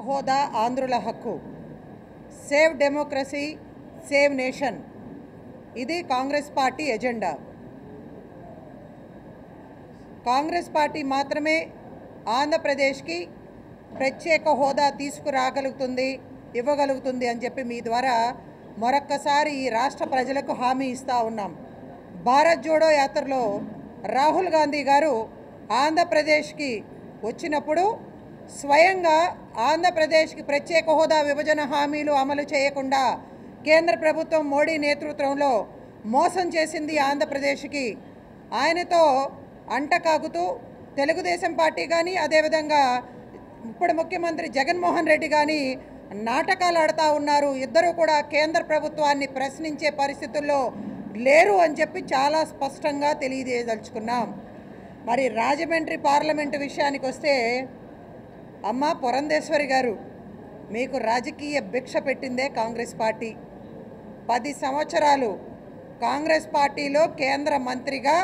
హోదా ఆంధ్రుల హక్కు. Save democracy, save nation. ఇది కాంగ్రెస్ పార్టీ ఎజెండా. కాంగ్రెస్ పార్టీ మాత్రమే ఆంధ్రప్రదేశ్కి ప్రత్యేక హోదా తీసుకురాగలుగుతుంది, ఇవ్వగలుగుతుంది అని చెప్పి మీ ద్వారా మరొక్కసారి ఈ రాష్ట్ర ప్రజలకు హామీ ఇస్తూ ఉన్నాం. భారత్ జోడో యాత్రలో రాహుల్ గాంధీ గారు ఆంధ్రప్రదేశ్కి వచ్చినప్పుడు స్వయంగా ఆంధ్రప్రదేశ్కి ప్రత్యేక హోదా విభజన హామీలు అమలు చేయకుండా కేంద్ర ప్రభుత్వం మోడీ నేతృత్వంలో మోసం చేసింది ఆంధ్రప్రదేశ్కి. ఆయనతో అంటకాగుతూ తెలుగుదేశం పార్టీ కానీ అదేవిధంగా ఇప్పుడు ముఖ్యమంత్రి జగన్మోహన్ రెడ్డి కానీ నాటకాలు ఆడుతూ ఉన్నారు. ఇద్దరూ కూడా కేంద్ర ప్రభుత్వాన్ని ప్రశ్నించే పరిస్థితుల్లో లేరు అని చెప్పి చాలా స్పష్టంగా తెలియజేయదలుచుకున్నాం. మరి రాజమండ్రి పార్లమెంటు విషయానికి వస్తే, అమ్మ పురంధేశ్వరి గారు, మీకు రాజకీయ భిక్ష పెట్టిందే కాంగ్రెస్ పార్టీ. 10 సంవత్సరాలు కాంగ్రెస్ పార్టీలో కేంద్ర మంత్రిగా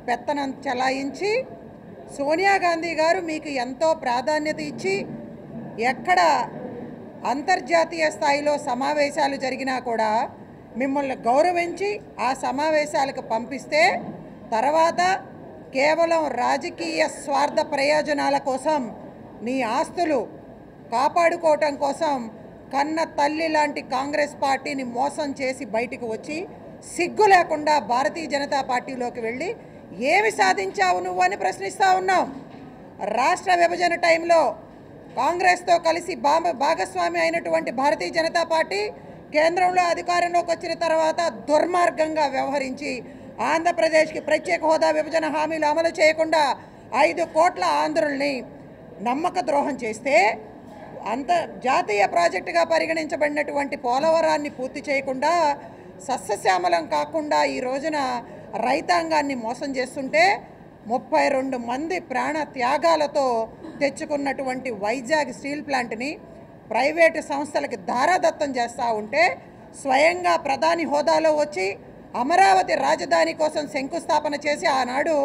పెత్తనం చలాయించి సోనియా గాంధీ గారు మీకు ఎంతో ప్రాధాన్యత ఇచ్చి ఎక్కడ అంతర్జాతీయ స్థాయిలో సమావేశాలు జరిగినా కూడా మిమ్మల్ని గౌరవించి ఆ సమావేశాలకు పంపిస్తే తర్వాత కేవలం రాజకీయ స్వార్థ ప్రయోజనాల కోసం నీ ఆస్తులు కాపాడుకోవటం కోసం కన్న తల్లి లాంటి కాంగ్రెస్ పార్టీని మోసం చేసి బయటకు వచ్చి సిగ్గు లేకుండా భారతీయ జనతా పార్టీలోకి వెళ్ళి ఏమి సాధించావు నువ్వు అని ప్రశ్నిస్తూ ఉన్నాం. రాష్ట్ర విభజన టైంలో కాంగ్రెస్తో కలిసి భాగస్వామి అయినటువంటి భారతీయ జనతా పార్టీ కేంద్రంలో అధికారంలోకి వచ్చిన తర్వాత దుర్మార్గంగా వ్యవహరించి ఆంధ్రప్రదేశ్కి ప్రత్యేక హోదా విభజన హామీలు అమలు చేయకుండా 5 కోట్ల ఆంధ్రుల్ని నమ్మక ద్రోహం చేస్తే, జాతీయ ప్రాజెక్టుగా పరిగణించబడినటువంటి పోలవరాన్ని పూర్తి చేయకుండా సస్యశ్యామలం కాకుండా ఈ రోజున రైతాంగాన్ని మోసం చేస్తుంటే 32 మంది ప్రాణ త్యాగాలతో తెచ్చుకున్నటువంటి వైజాగ్ స్టీల్ ప్లాంట్ని ప్రైవేటు సంస్థలకి ధారాదత్తం చేస్తూ ఉంటే స్వయంగా ప్రధాని హోదాలో వచ్చి అమరావతి రాజధాని కోసం శంకుస్థాపన చేసి ఆనాడు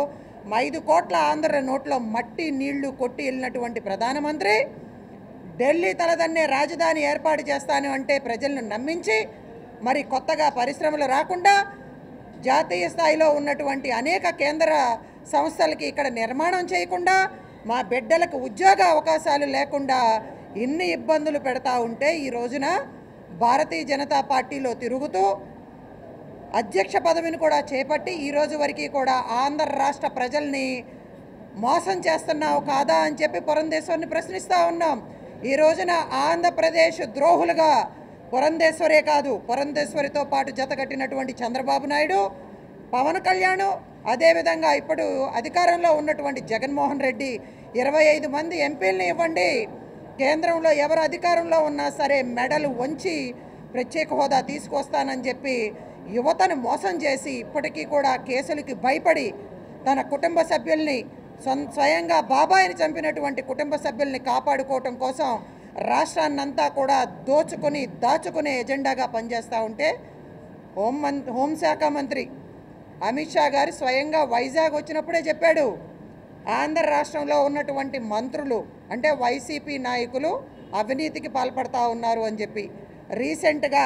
5 కోట్ల ఆంధ్రుల నోట్లో మట్టి నీళ్లు కొట్టి వెళ్ళినటువంటి ప్రధానమంత్రి ఢిల్లీ తలదన్నే రాజధాని ఏర్పాటు చేస్తాను అంటే ప్రజలను నమ్మించి మరి కొత్తగా పరిశ్రమలు రాకుండా జాతీయ స్థాయిలో ఉన్నటువంటి అనేక కేంద్ర సంస్థలకి ఇక్కడ నిర్మాణం చేయకుండా మా బిడ్డలకు ఉద్యోగ అవకాశాలు లేకుండా ఇన్ని ఇబ్బందులు పెడతా ఉంటే ఈ రోజున భారతీయ జనతా పార్టీలో తిరుగుతూ అధ్యక్ష పదవిని కూడా చేపట్టి ఈ రోజు వరకు కూడా ఆంధ్ర రాష్ట్ర ప్రజల్ని మోసం చేస్తున్నావు కాదా అని చెప్పి పురంధేశ్వరిని ప్రశ్నిస్తూ ఉన్నాం. ఈ రోజున ఆంధ్రప్రదేశ్ ద్రోహులుగా పురంధేశ్వరే కాదు, పురంధేశ్వరితో పాటు జతకట్టినటువంటి చంద్రబాబు నాయుడు, పవన్ కళ్యాణ్, అదేవిధంగా ఇప్పుడు అధికారంలో ఉన్నటువంటి జగన్మోహన్ రెడ్డి 25 మంది ఎంపీలని ఇవ్వండి, కేంద్రంలో ఎవరు అధికారంలో ఉన్నా సరే మెడలు వంచి ప్రత్యేక హోదా తీసుకొస్తానని చెప్పి యువతను మోసం చేసి ఇప్పటికీ కూడా కేసులకి భయపడి తన కుటుంబ సభ్యుల్ని స్వయంగా బాబాయిని చంపినటువంటి కుటుంబ సభ్యుల్ని కాపాడుకోవటం కోసం రాష్ట్రాన్నంతా కూడా దాచుకునే ఎజెండాగా పనిచేస్తూ ఉంటే హోంశాఖ మంత్రి అమిత్ షా గారు స్వయంగా వైజాగ్ వచ్చినప్పుడే చెప్పాడు, ఆంధ్ర రాష్ట్రంలో ఉన్నటువంటి మంత్రులు అంటే వైసీపీ నాయకులు అవినీతికి పాల్పడతా ఉన్నారు అని చెప్పి రీసెంట్గా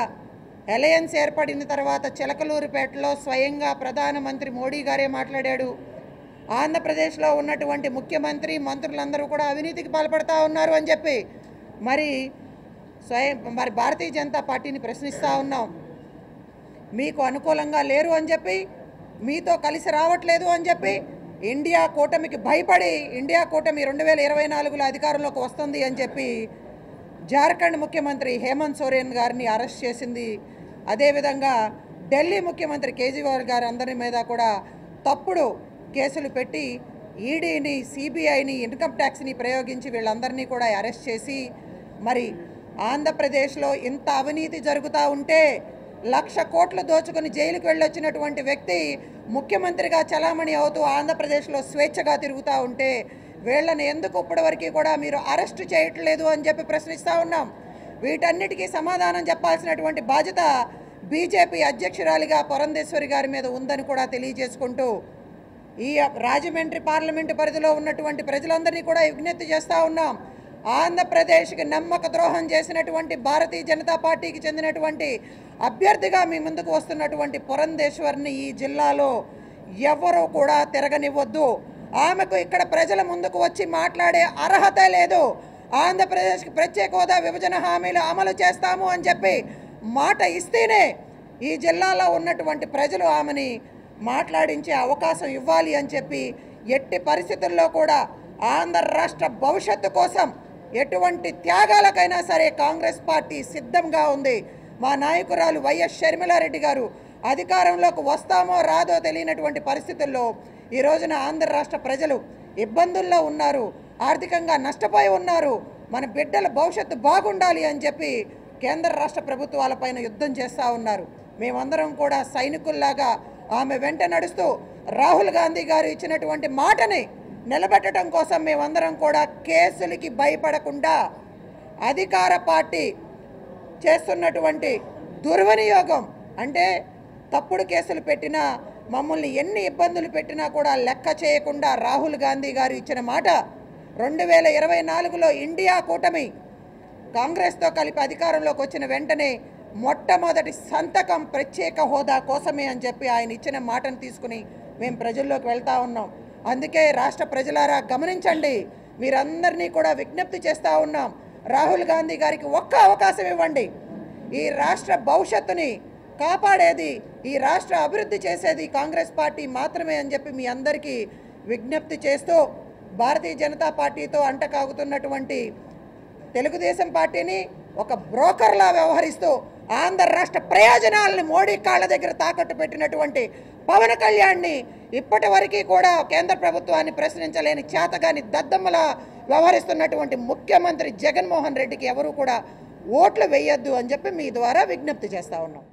అలయన్స్ ఏర్పడిన తర్వాత చిలకలూరుపేటలో స్వయంగా ప్రధానమంత్రి మోడీ గారే మాట్లాడాడు, ఆంధ్రప్రదేశ్లో ఉన్నటువంటి ముఖ్యమంత్రి మంత్రులందరూ కూడా అవినీతికి పాల్పడతా ఉన్నారు అని చెప్పి మరి భారతీయ జనతా పార్టీని ప్రశ్నిస్తూ ఉన్నాం. మీకు అనుకూలంగా లేరు అని చెప్పి, మీతో కలిసి రావట్లేదు అని చెప్పి, ఇండియా కూటమికి భయపడి ఇండియా కూటమి 2024లో అధికారంలోకి వస్తుంది అని చెప్పి జార్ఖండ్ ముఖ్యమంత్రి హేమంత్ సోరెన్ గారిని అరెస్ట్ చేసింది. అదేవిధంగా ఢిల్లీ ముఖ్యమంత్రి కేజ్రీవాల్ గారు అందరి మీద కూడా తప్పుడు కేసులు పెట్టి ఈడీని, సిబిఐని, ఇన్కమ్ ట్యాక్స్ని ప్రయోగించి వీళ్ళందరినీ కూడా అరెస్ట్ చేసి మరి ఆంధ్రప్రదేశ్లో ఇంత అవినీతి జరుగుతూ ఉంటే 1,00,000 కోట్లు దోచుకుని జైలుకు వెళ్ళొచ్చినటువంటి వ్యక్తి ముఖ్యమంత్రిగా చలామణి అవుతూ ఆంధ్రప్రదేశ్లో స్వేచ్ఛగా తిరుగుతూ ఉంటే వీళ్ళని ఎందుకు ఇప్పటివరకు కూడా మీరు అరెస్ట్ చేయట్లేదు అని చెప్పి ప్రశ్నిస్తూ ఉన్నాం. వీటన్నిటికీ సమాధానం చెప్పాల్సినటువంటి బాధ్యత బీజేపీ అధ్యక్షురాలిగా పురంధేశ్వరి గారి మీద ఉందని కూడా తెలియజేసుకుంటూ ఈ రాజమండ్రి పార్లమెంటు పరిధిలో ఉన్నటువంటి ప్రజలందరినీ కూడా విజ్ఞప్తి చేస్తూ ఉన్నాం. ఆంధ్రప్రదేశ్కి నమ్మక ద్రోహం చేసినటువంటి భారతీయ జనతా పార్టీకి చెందినటువంటి అభ్యర్థిగా మీ ముందుకు వస్తున్నటువంటి పురంధేశ్వర్ని ఈ జిల్లాలో ఎవరూ కూడా తిరగనివ్వద్దు. ఆమెకు ఇక్కడ ప్రజల ముందుకు వచ్చి మాట్లాడే అర్హత లేదు. ఆంధ్రప్రదేశ్కి ప్రత్యేక హోదా విభజన హామీలు అమలు చేస్తాము అని చెప్పి మాట ఇస్తేనే ఈ జిల్లాలో ఉన్నటువంటి ప్రజలు ఆమెని మాట్లాడించే అవకాశం ఇవ్వాలి అని చెప్పి ఎట్టి పరిస్థితుల్లో కూడా ఆంధ్ర రాష్ట్ర భవిష్యత్తు కోసం ఎటువంటి త్యాగాలకైనా సరే కాంగ్రెస్ పార్టీ సిద్ధంగా ఉంది. మా నాయకురాలు వైఎస్ షర్మిలారెడ్డి గారు అధికారంలోకి వస్తామో రాదో తెలియనటువంటి పరిస్థితుల్లో ఈ రోజున ఆంధ్ర రాష్ట్ర ప్రజలు ఇబ్బందుల్లో ఉన్నారు, ఆర్థికంగా నష్టపోయి ఉన్నారు. మన బిడ్డల భవిష్యత్తు బాగుండాలి అని చెప్పి కేంద్ర రాష్ట్ర ప్రభుత్వాలపైన యుద్ధం చేస్తూ ఉన్నారు. మేమందరం కూడా సైనికుల్లాగా ఆమె వెంట నడుస్తూ రాహుల్ గాంధీ గారు ఇచ్చినటువంటి మాటని నిలబెట్టడం కోసం మేమందరం కూడా కేసులకి భయపడకుండా అధికార పార్టీ చేస్తున్నటువంటి దుర్వినియోగం అంటే తప్పుడు కేసులు పెట్టినా మమ్మల్ని ఎన్ని ఇబ్బందులు పెట్టినా కూడా లెక్క చేయకుండా రాహుల్ గాంధీ గారు ఇచ్చిన మాట 2024లో ఇండియా కూటమి కాంగ్రెస్తో కలిపి అధికారంలోకి వచ్చిన వెంటనే మొట్టమొదటి సంతకం ప్రత్యేక హోదా కోసమే అని చెప్పి ఆయన ఇచ్చిన మాటను తీసుకుని మేము ప్రజల్లోకి వెళ్తూ ఉన్నాం. అందుకే రాష్ట్ర ప్రజలారా గమనించండి, మీరందరినీ కూడా విజ్ఞప్తి చేస్తూ ఉన్నాం. రాహుల్ గాంధీ గారికి ఒక్క అవకాశం ఇవ్వండి. ఈ రాష్ట్ర భవిష్యత్తుని కాపాడేది, ఈ రాష్ట్ర అభివృద్ధి చేసేది కాంగ్రెస్ పార్టీ మాత్రమే అని చెప్పి మీ అందరికీ విజ్ఞప్తి చేస్తూ భారతీయ జనతా పార్టీతో అంటకాగుతున్నటువంటి తెలుగుదేశం పార్టీని ఒక బ్రోకర్లా వ్యవహరిస్తూ ఆంధ్ర రాష్ట్ర ప్రయోజనాలను మోడీ కాళ్ళ దగ్గర తాకట్టు పెట్టినటువంటి పవన్ కళ్యాణ్ని ఇప్పటి వరకు కూడా కేంద్ర ప్రభుత్వాన్ని ప్రశ్నించలేని చేతగాని దద్దమ్మలా వ్యవహరిస్తున్నటువంటి ముఖ్యమంత్రి జగన్మోహన్ రెడ్డికి ఎవరు కూడా ఓట్లు వేయొద్దు అని చెప్పి మీ ద్వారా విజ్ఞప్తి చేస్తూ ఉన్నాం.